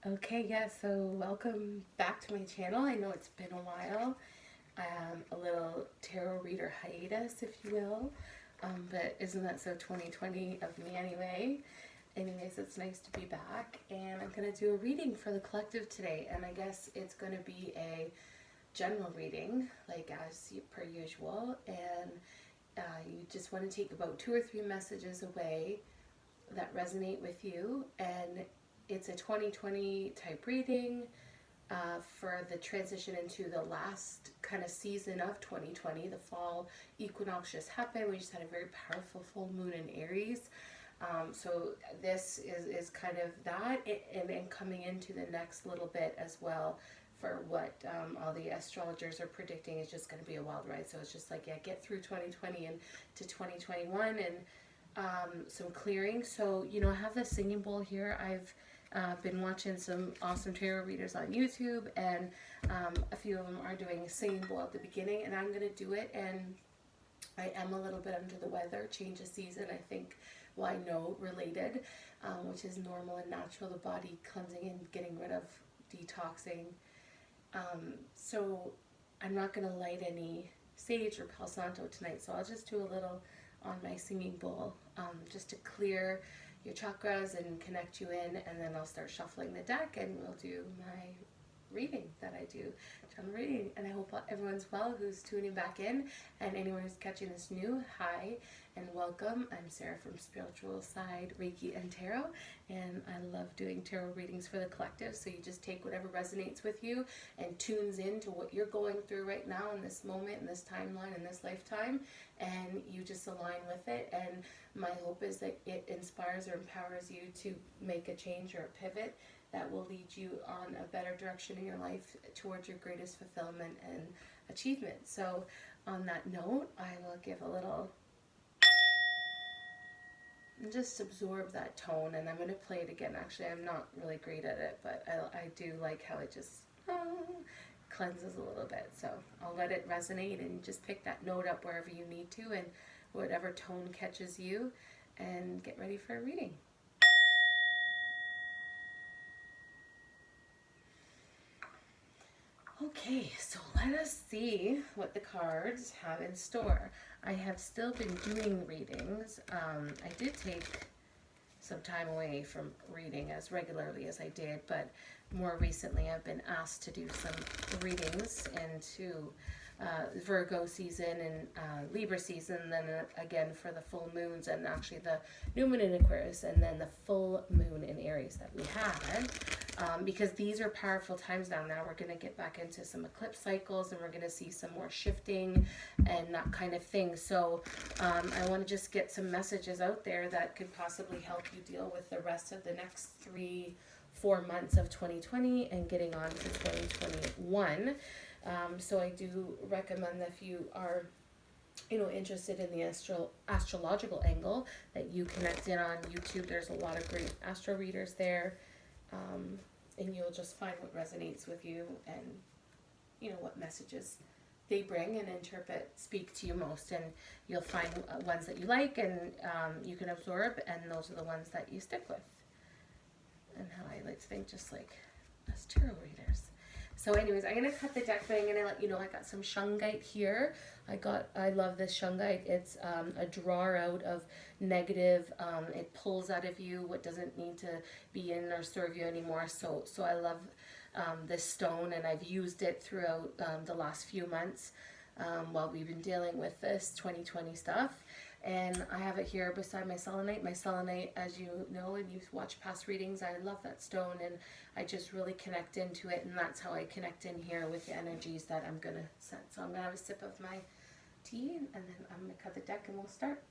Okay, yeah, so welcome back to my channel. I know it's been a while. A little tarot reader hiatus, if you will. But isn't that so 2020 of me anyway? Anyways, it's nice to be back. And I'm going to do a reading for the collective today. And I guess it's going to be a general reading, like per usual. And you just want to take about 2 or 3 messages away that resonate with you. And it's a 2020 type reading for the transition into the last kind of season of 2020. The fall equinox just happened. We just had a very powerful full moon in Aries. So this is kind of that, and then coming into the next little bit as well for what all the astrologers are predicting is just going to be a wild ride. So it's just like, yeah, get through 2020 and to 2021 and some clearing. So, I have the singing bowl here. I've been watching some awesome tarot readers on YouTube, and a few of them are doing a singing bowl at the beginning, and I'm going to do it. And I am a little bit under the weather, change of season, I think, well, I know related, which is normal and natural, the body cleansing and getting rid of detoxing. So I'm not going to light any sage or Palo Santo tonight, so I'll just do a little on my singing bowl just to clear your chakras and connect you in, and then I'll start shuffling the deck and we'll do my reading that I do, general reading. And I hope everyone's well who's tuning back in, and anyone who's catching this new, hi and welcome. I'm Sarah from Spiritual Side Reiki and Tarot, and I love doing tarot readings for the collective. So you just take whatever resonates with you and tunes in to what you're going through right now in this moment, in this timeline, in this lifetime, and you just align with it. And my hope is that it inspires or empowers you to make a change or a pivot that will lead you on a better direction in your life towards your greatest fulfillment and achievement. So on that note, I will give a little, just absorb that tone, and I'm going to play it again. Actually, I'm not really great at it, but I do like how it just cleanses a little bit. So I'll let it resonate, and just pick that note up wherever you need to and whatever tone catches you, and get ready for a reading. Okay, so let us see what the cards have in store. I have still been doing readings. I did take some time away from reading as regularly as I did, but more recently I've been asked to do some readings into Virgo season and Libra season, then again for the full moons, and actually the new moon in Aquarius, and then the full moon in Aries that we had. Because these are powerful times now. Now we're going to get back into some eclipse cycles, and we're going to see some more shifting and that kind of thing. So I want to just get some messages out there that could possibly help you deal with the rest of the next 3-4 months of 2020 and getting on to 2021. So I do recommend that if you are interested in the astrological angle, that you connect in on YouTube. There's a lot of great astro readers there. And you'll just find what resonates with you, and what messages they bring and speak to you most, and you'll find ones that you like, and you can absorb, and those are the ones that you stick with. And how I like to think, just like us tarot readers. So anyways, I'm going to cut the deck, but I'm going to let you know I got some shungite here. I love this shungite. It's a drawer out of negative. It pulls out of you what doesn't need to be in or serve you anymore. So I love this stone, and I've used it throughout the last few months while we've been dealing with this 2020 stuff. And I have it here beside my selenite. My selenite, as you know, and you've watched past readings, I love that stone, and I just really connect into it, and that's how I connect in here with the energies that I'm going to send. So I'm going to have a sip of my tea, and then I'm going to cut the deck, and we'll start.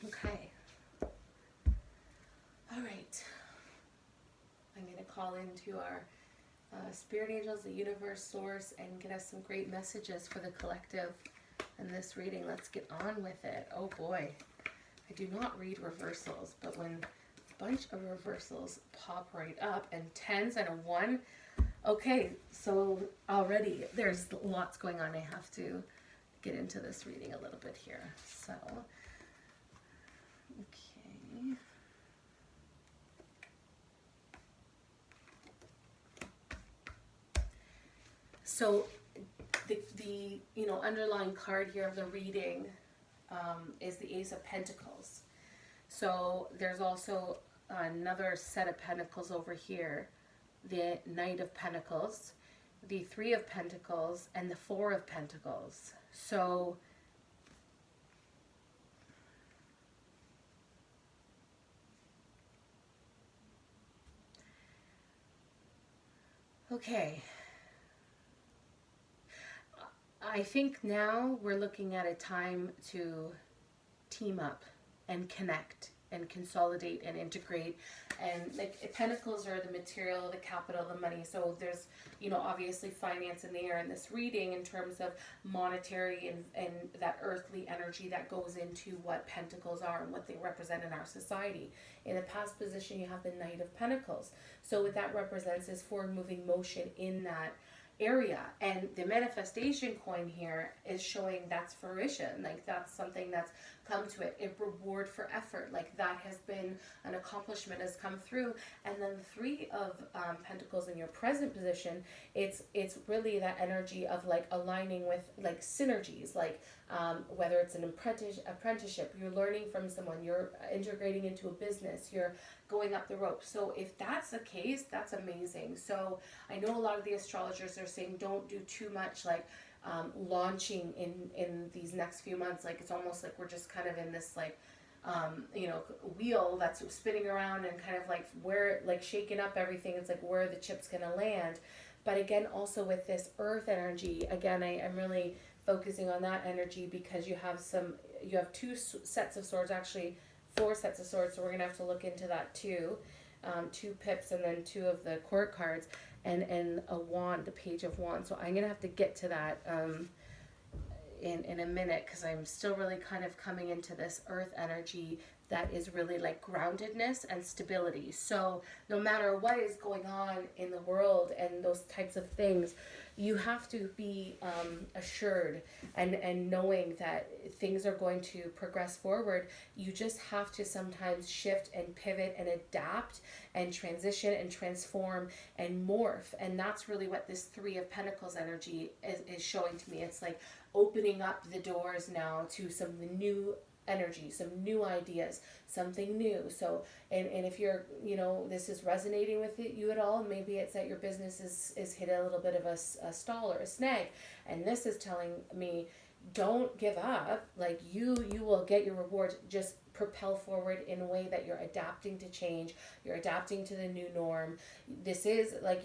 Okay. All right. I'm going to call into our spirit angels, the universe, source, and get us some great messages for the collective in this reading. Let's get on with it. Oh boy, I do not read reversals, but when a bunch of reversals pop right up, and 10s and a 1, okay, so already there's lots going on. I have to get into this reading a little bit here. So, okay. So the underlying card here of the reading is the Ace of Pentacles. So there's also another set of pentacles over here, the Knight of Pentacles, the Three of Pentacles, and the Four of Pentacles. So okay, I think now we're looking at a time to team up and connect and consolidate and integrate. And like pentacles are the material, the capital, the money. So there's, obviously finance in there in this reading in terms of monetary and that earthly energy that goes into what pentacles are and what they represent in our society. In the past position, you have the Knight of Pentacles. So what that represents is forward moving motion in that area, and the manifestation coin here is showing that's fruition, like that's something that's come to it, a reward for effort, like that has been an accomplishment, has come through. And then the Three of Pentacles in your present position, it's really that energy of like aligning with like synergies, like whether it's an apprenticeship, you're learning from someone, you're integrating into a business, you're going up the ropes. So if that's the case, that's amazing. So I know a lot of the astrologers are saying don't do too much like launching in these next few months. Like it's almost like we're just kind of in this like wheel that's spinning around and kind of like where, like shaking up everything. It's like where the chip's gonna land. But again, also with this earth energy, again, I'm really focusing on that energy because you have two sets of swords, actually 4 sets of swords. So we're gonna have to look into that too. 2 pips and then 2 of the court cards and a wand, the Page of Wands. So I'm gonna have to get to that in a minute, because I'm still really kind of coming into this earth energy that is really like groundedness and stability. So no matter what is going on in the world and those types of things, you have to be assured and knowing that things are going to progress forward. You just have to sometimes shift and pivot and adapt and transition and transform and morph. And that's really what this Three of Pentacles energy is showing to me. It's like opening up the doors now to some new energy, some new ideas, something new. So and if you're, this is resonating with you at all, maybe it's that your business is hit a little bit of a stall or a snag, and this is telling me don't give up. Like you will get your reward. Just propel forward in a way that you're adapting to change, you're adapting to the new norm. This is like,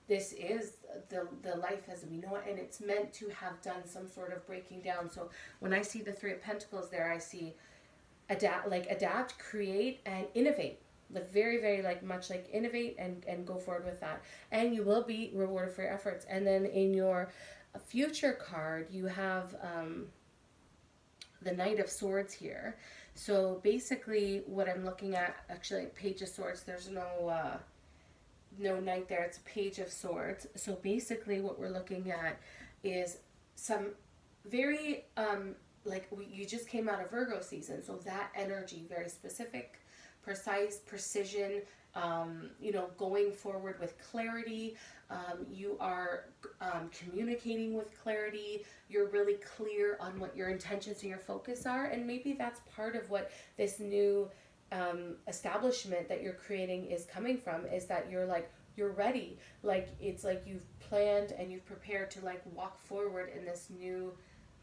this is the life as we know it, and it's meant to have done some sort of breaking down. So when I see the Three of Pentacles there, I see adapt, create, and innovate. Like very, very like much like innovate and go forward with that. And you will be rewarded for your efforts. And then in your future card, you have the Knight of Swords here. So basically what I'm looking at, actually Page of Swords, there's no knight there, it's a Page of Swords. So basically what we're looking at is some very you just came out of Virgo season, so that energy, very specific, precise, precision, going forward with clarity. You are communicating with clarity. You're really clear on what your intentions and your focus are, and maybe that's part of what this new establishment that you're creating is coming from, is that you're ready. Like it's like you've planned and you've prepared to like walk forward in this new,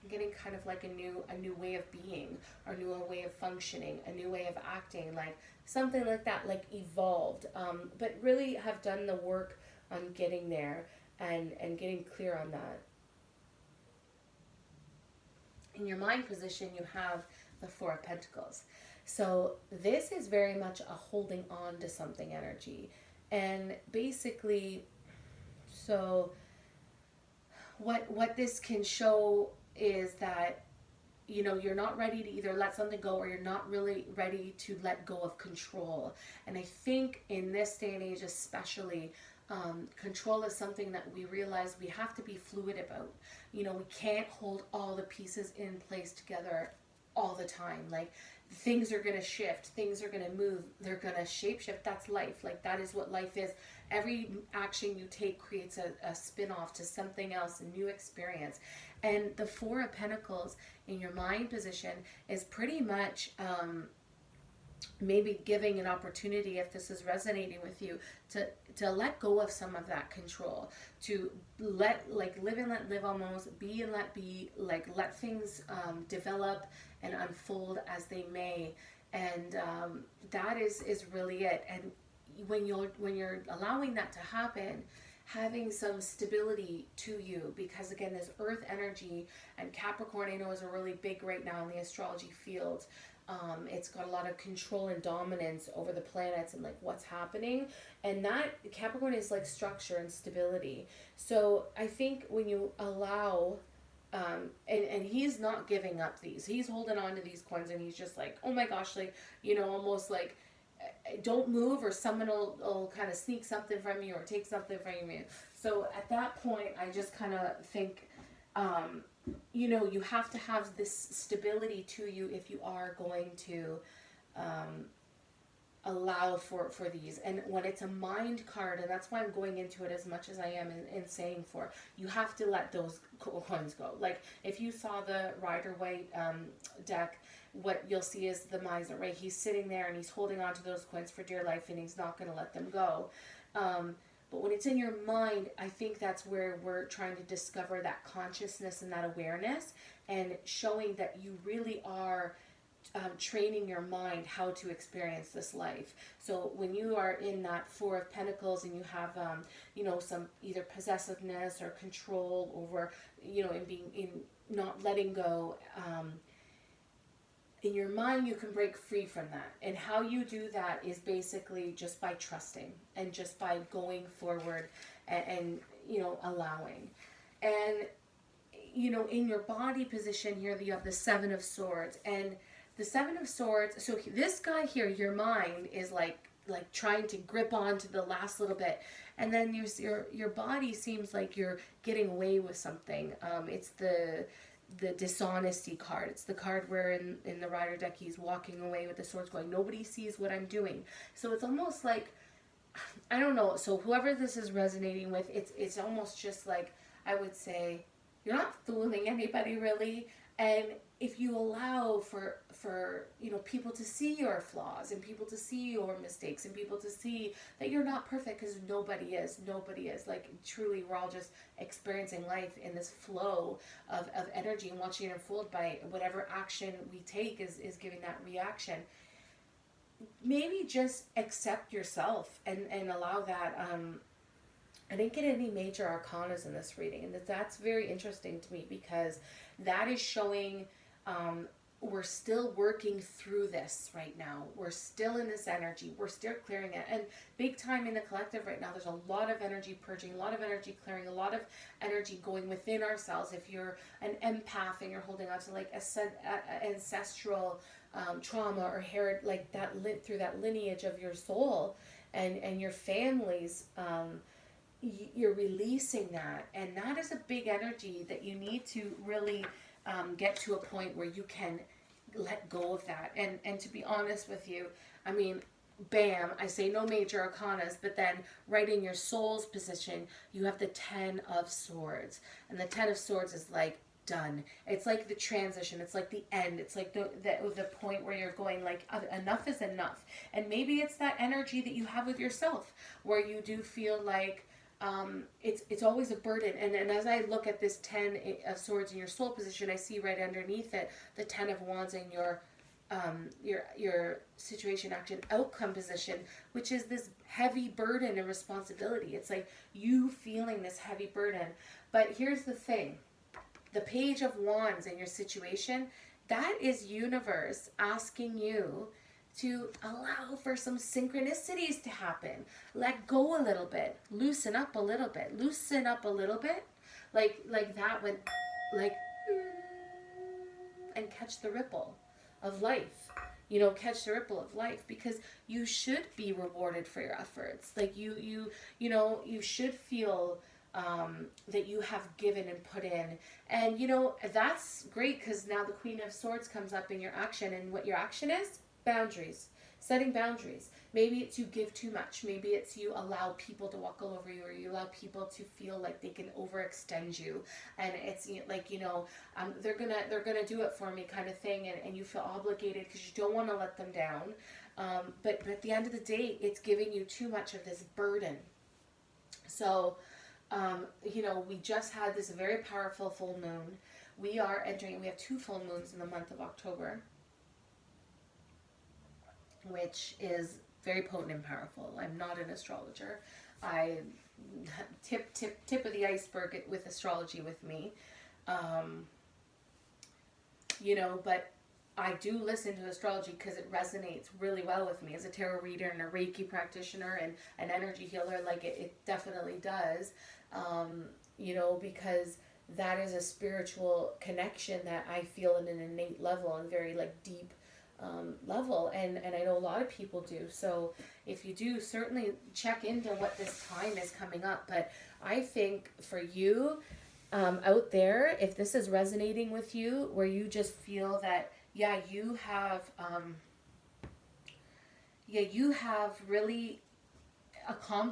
I'm getting kind of like a new way of being, or a new way of functioning, a new way of acting, like something like that, like evolved, but really have done the work on getting there and getting clear on that. In your mind position, you have the Four of Pentacles. So this is very much a holding on to something energy. And basically, so what this can show is that, you're not ready to either let something go, or you're not really ready to let go of control. And I think in this day and age especially, control is something that we realize we have to be fluid about. We can't hold all the pieces in place together all the time. Like things are going to shift, things are going to move, they're going to shapeshift. That's life. Like, that is what life is. Every action you take creates a spin-off to something else, a new experience. And the Four of Pentacles in your mind position is pretty much maybe giving an opportunity, if this is resonating with you, to let go of some of that control, to let, like, live and let live, almost be and let be, like, let things develop and unfold as they may. And that is really it. And when you're allowing that to happen, having some stability to you, because again, this earth energy, and Capricorn I know is a really big right now in the astrology field. It's got a lot of control and dominance over the planets and like what's happening, and that Capricorn is like structure and stability. So I think when you allow, and he's not giving up these, he's holding on to these coins, and he's just like, oh my gosh, like, you know, almost like, don't move or someone will kind of sneak something from you or take something from you. So at that point, I just kind of think, you know, you have to have this stability to you if you are going to allow for these. And when it's a mind card, and that's why I'm going into it as much as I am in saying, for you have to let those coins go. Like, if you saw the Rider-Waite deck, what you'll see is the miser, right? He's sitting there and he's holding on to those coins for dear life, and he's not going to let them go. But when it's in your mind, I think that's where we're trying to discover that consciousness and that awareness, and showing that you really are training your mind how to experience this life. So when you are in that Four of Pentacles and you have, you know, some either possessiveness or control over, you know, in not letting go, in your mind, you can break free from that. And how you do that is basically just by trusting and just by going forward and you know, allowing. And, you know, in your body position here, you have the Seven of Swords. And the Seven of Swords, so this guy here, your mind is like trying to grip on to the last little bit. And then your body seems like you're getting away with something. It's the dishonesty card. It's the card where in the Rider deck, he's walking away with the swords going, nobody sees what I'm doing. So it's almost like, I don't know. So whoever this is resonating with, it's almost just like, I would say, you're not fooling anybody really. And if you allow for you know, people to see your flaws and people to see your mistakes and people to see that you're not perfect, because nobody is. Like, truly, we're all just experiencing life in this flow of energy and watching it unfold by whatever action we take is giving that reaction. Maybe just accept yourself and allow that. I didn't get any major arcanas in this reading, and that's very interesting to me, because that is showing we're still working through this right now. We're still in this energy. We're still clearing it. And big time in the collective right now, there's a lot of energy purging, a lot of energy clearing, a lot of energy going within ourselves. If you're an empath and you're holding on to like ancestral trauma or like that through that lineage of your soul and your families, you're releasing that. And that is a big energy that you need to really get to a point where you can let go of that. And to be honest with you, I mean, bam, I say no major arcanas, but then right in your soul's position, you have the Ten of Swords. And the Ten of Swords is like done. It's like the transition. It's like the end. It's like the point where you're going like, enough is enough. And maybe it's that energy that you have with yourself, where you do feel like it's always a burden. And as I look at this Ten of Swords in your soul position, I see right underneath it the Ten of Wands in your situation, action, outcome position, which is this heavy burden and responsibility. It's like you feeling this heavy burden. But here's the thing, the Page of Wands in your situation, that is universe asking you to allow for some synchronicities to happen. Let go a little bit. Loosen up a little bit. Loosen up a little bit. Like that when, like, and catch the ripple of life. You know, catch the ripple of life, because you should be rewarded for your efforts. Like you know, you should feel that you have given and put in. And, you know, that's great because now the Queen of Swords comes up in your action. And what your action is? Boundaries. Setting boundaries. Maybe it's you give too much. Maybe it's you allow people to walk all over you, or you allow people to feel like they can overextend you. And it's like, you know, they're gonna do it for me kind of thing. And you feel obligated because you don't want to let them down. But at the end of the day, it's giving you too much of this burden. So, you know, we just had this very powerful full moon. We have 2 full moons in the month of October, which is very potent and powerful. I'm not an astrologer. I tip of the iceberg with astrology with me. You know, but I do listen to astrology because it resonates really well with me as a tarot reader and a Reiki practitioner and an energy healer. Like it definitely does. You know, because that is a spiritual connection that I feel in an innate level and very like deep level, and I know a lot of people do. So if you do, certainly check into what this time is coming up. But I think for you out there, if this is resonating with you, where you just feel that you have really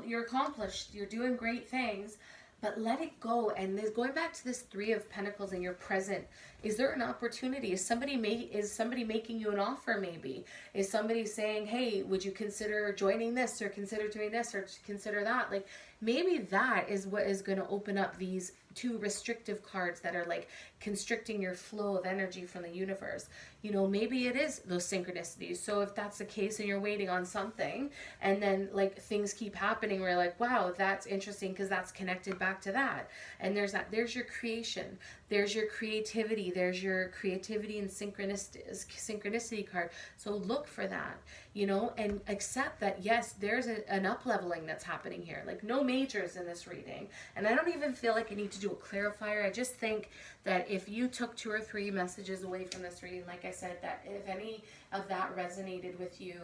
you're accomplished, you're doing great things, but let it go. And this, going back to this 3 of Pentacles in your present, is there an opportunity? Is somebody making you an offer? Maybe is somebody saying, hey, would you consider joining this, or consider doing this, or consider that? Like maybe that is what is going to open up these 2 restrictive cards that are like constricting your flow of energy from the universe. You know, maybe it is those synchronicities. So if that's the case and you're waiting on something, and then like things keep happening where you're like, wow, that's interesting because that's connected back to that. And there's your creation, there's your creativity, and synchronicity card. So look for that, you know, and accept that, yes, there's an up-leveling that's happening here. Like no majors in this reading. And I don't even feel like I need to do a clarifier. I just think that if you took 2 or 3 messages away from this reading, like I said, that if any of that resonated with you,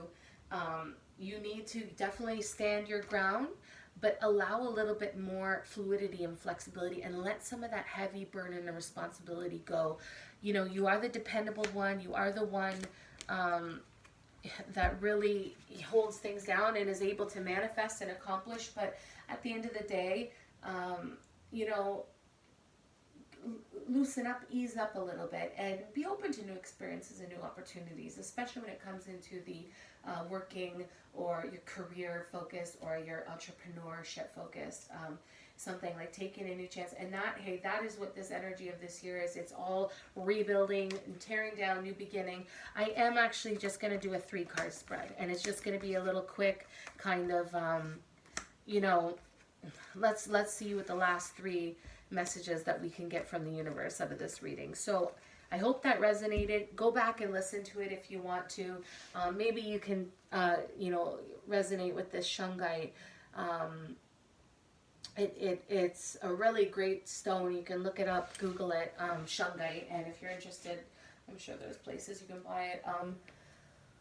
you need to definitely stand your ground, but allow a little bit more fluidity and flexibility, and let some of that heavy burden and responsibility go. You know, you are the dependable one. You are the one that really holds things down and is able to manifest and accomplish. But at the end of the day, you know, loosen up, ease up a little bit, and be open to new experiences and new opportunities, especially when it comes into the working or your career focus or your entrepreneurship focus. Something like taking a new chance, and that is what this energy of this year is. It's all rebuilding and tearing down, new beginning. I am actually just going to do a 3-card spread, and it's just going to be a little quick kind of, you know, let's see what the last 3 messages that we can get from the universe out of this reading. So I hope that resonated. Go back and listen to it if you want to. Maybe you can, you know, resonate with this shungite. It's a really great stone. You can look it up, Google it, shungite, and if you're interested, I'm sure there's places you can buy it.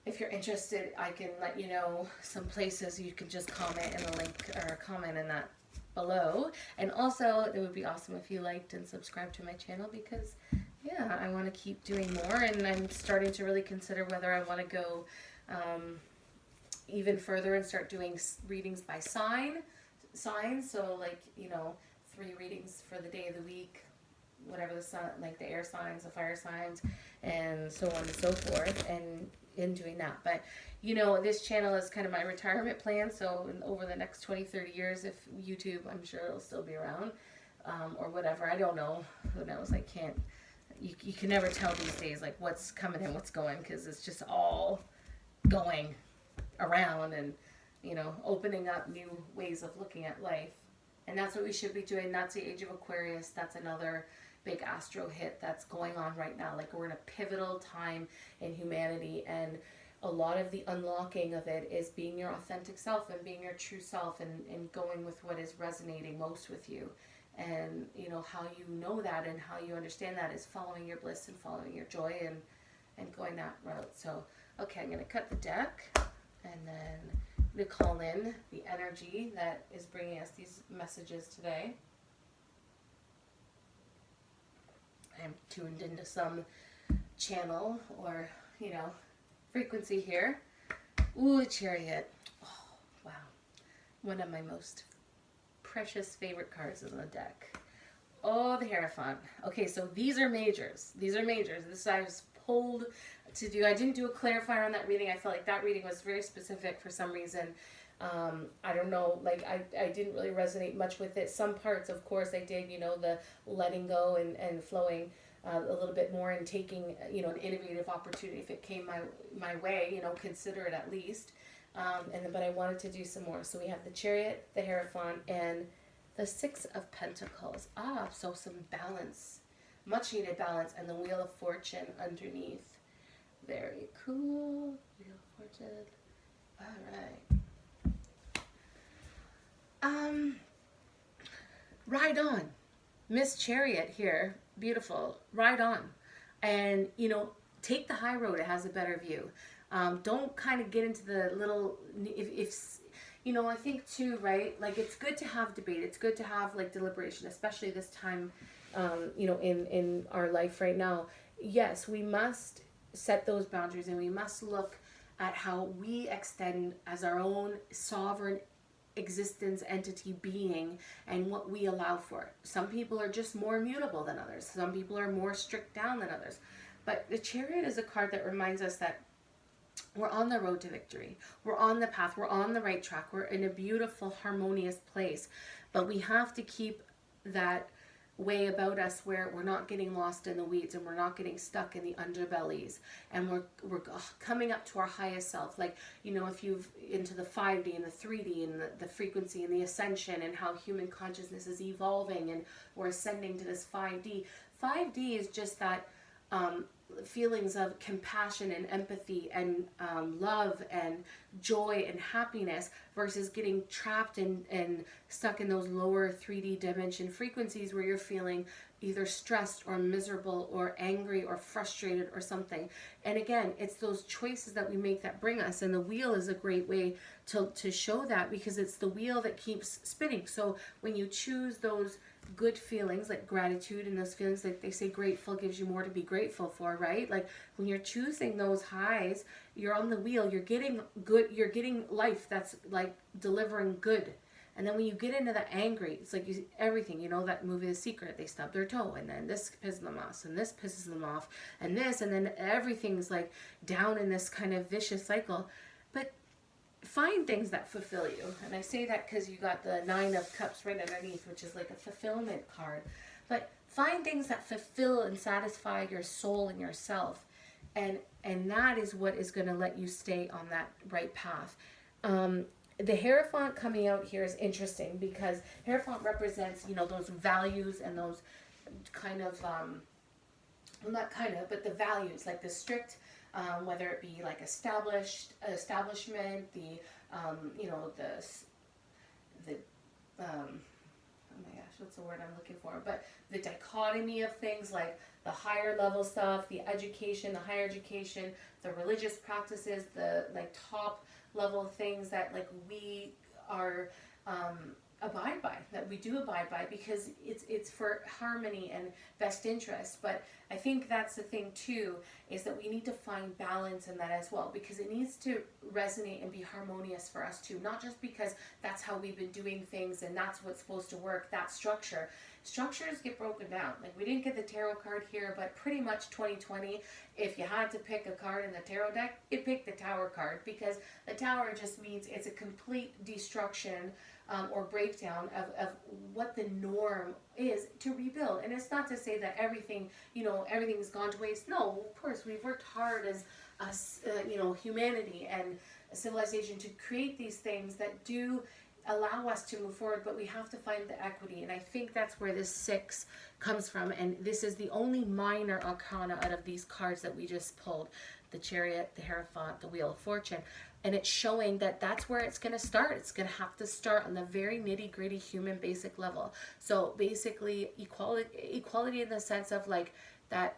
If you're interested, I can let you know some places. You can just comment in the link, or comment in that below. And also, it would be awesome if you liked and subscribed to my channel, because yeah, I want to keep doing more, and I'm starting to really consider whether I want to go even further and start doing readings by signs. So like, you know, 3 readings for the day of the week, whatever the sun, like the air signs, the fire signs, and so on and so forth, and in doing that. But you know, this channel is kind of my retirement plan. So over the next 20-30 years, if YouTube, I'm sure it'll still be around, or whatever, I don't know, who knows. I can't, you can never tell these days like what's coming and what's going, because it's just all going around, and you know, opening up new ways of looking at life. And that's what we should be doing. That's the age of Aquarius. That's another big astro hit that's going on right now. Like, we're in a pivotal time in humanity, and a lot of the unlocking of it is being your authentic self and being your true self, and going with what is resonating most with you. And you know, how you know that and how you understand that is following your bliss and following your joy, and going that route. So okay, I'm going to cut the deck, and then we call in the energy that is bringing us these messages today. I'm tuned into some channel or, you know, frequency here. Ooh, Chariot. Oh, wow. One of my most precious favorite cards in the deck. Oh, the Hierophant. Okay, so these are majors. These are majors. This I was pulled to do. I didn't do a clarifier on that reading. I felt like that reading was very specific for some reason. I don't know, like I didn't really resonate much with it. Some parts, of course, I did, you know, the letting go and flowing a little bit more and taking, you know, an innovative opportunity if it came my way, you know, consider it at least. But I wanted to do some more. So we have the Chariot, the Hierophant, and the Six of Pentacles. So some balance, much needed balance, and the Wheel of Fortune underneath. Very cool. Wheel of Fortune. All right. Ride on. Miss Chariot here. Beautiful. Ride on. And, you know, take the high road. It has a better view. Don't kind of get into the little, if you know, I think too, right? Like, it's good to have debate. It's good to have, like, deliberation, especially this time, you know, in our life right now. Yes, we must set those boundaries, and we must look at how we extend as our own sovereign existence, entity, being, and what we allow for. Some people are just more immutable than others. Some people are more strict down than others. But the Chariot is a card that reminds us that we're on the road to victory. We're on the path. We're on the right track. We're in a beautiful, harmonious place. But we have to keep that way about us where we're not getting lost in the weeds and we're not getting stuck in the underbellies, and we're coming up to our highest self. Like, you know, if you've into the 5D and the 3D and the frequency and the ascension and how human consciousness is evolving and we're ascending to this 5D. 5D is just that feelings of compassion and empathy and love and joy and happiness, versus getting trapped and stuck in those lower 3D dimension frequencies where you're feeling either stressed or miserable or angry or frustrated or something. And again, it's those choices that we make that bring us, and the wheel is a great way to show that, because it's the wheel that keeps spinning. So when you choose those good feelings like gratitude, and those feelings, like they say, grateful gives you more to be grateful for, right? Like when you're choosing those highs, you're on the wheel, you're getting good, you're getting life that's like delivering good. And then when you get into the angry, it's like everything, you know, that movie The Secret, they stub their toe, and then this pisses them off, and this pisses them off, and this, and then everything's like down in this kind of vicious cycle. But find things that fulfill you. And I say that because you got the 9 of Cups right underneath, which is like a fulfillment card. But find things that fulfill and satisfy your soul and yourself. And that is what is going to let you stay on that right path. The Hierophant coming out here is interesting, because Hierophant represents, you know, those values and those kind of, well, not kind of, but the values, like the strict, whether it be like establishment, the, you know, the oh my gosh, what's the word I'm looking for? But the dichotomy of things, like the higher level stuff, the education, the higher education, the religious practices, the like top level things that like we are abide by, that we do abide by, because it's for harmony and best interest. But I think that's the thing too, is that we need to find balance in that as well, because it needs to resonate and be harmonious for us too, not just because that's how we've been doing things and that's what's supposed to work, that structures get broken down. Like, we didn't get the tarot card here, but pretty much 2020, if you had to pick a card in the tarot deck, it picked the Tower card, because the Tower just means it's a complete destruction or breakdown of what the norm is to rebuild. And it's not to say that everything, you know, everything's gone to waste. No, of course, we've worked hard as us, you know, humanity and civilization to create these things that do allow us to move forward, but we have to find the equity. And I think that's where this 6 comes from. And this is the only minor arcana out of these cards that we just pulled: the Chariot, the Hierophant, the Wheel of Fortune. And it's showing that that's where it's going to start. It's going to have to start on the very nitty gritty human basic level. So basically equality in the sense of like that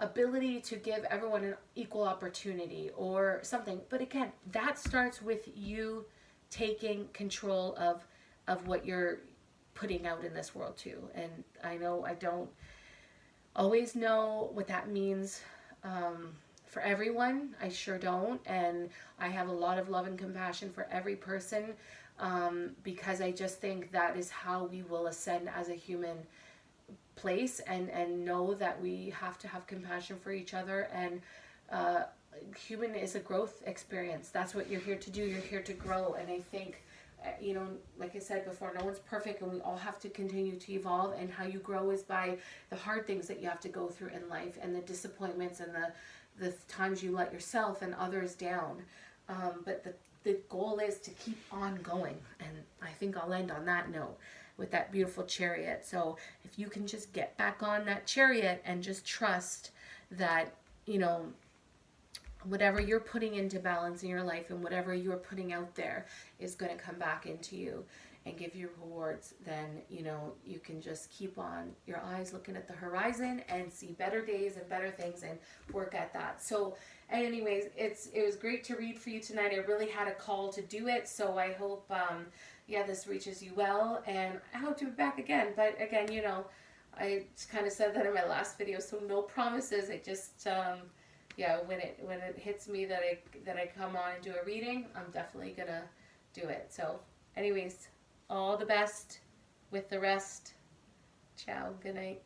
ability to give everyone an equal opportunity or something. But again, that starts with you taking control of what you're putting out in this world too. And I know I don't always know what that means for everyone. I sure don't. And I have a lot of love and compassion for every person, because I just think that is how we will ascend as a human place, and know that we have to have compassion for each other. And human is a growth experience. That's what you're here to do. You're here to grow. And I think, like I said before, no one's perfect, and we all have to continue to evolve. And how you grow is by the hard things that you have to go through in life, and the disappointments, and the times you let yourself and others down. But the goal is to keep on going. And I think I'll end on that note with that beautiful chariot. So if you can just get back on that chariot and just trust that, whatever you're putting into balance in your life, and whatever you're putting out there is going to come back into you and give you rewards, then you can just keep on your eyes looking at the horizon and see better days and better things and work at that. So anyways, it was great to read for you tonight. I really had a call to do it, so I hope this reaches you well, and I hope to be back again. But again, I just kind of said that in my last video, so no promises. I just when it hits me that I come on and do a reading, I'm definitely gonna do it. So anyways, all the best with the rest. Ciao, good night.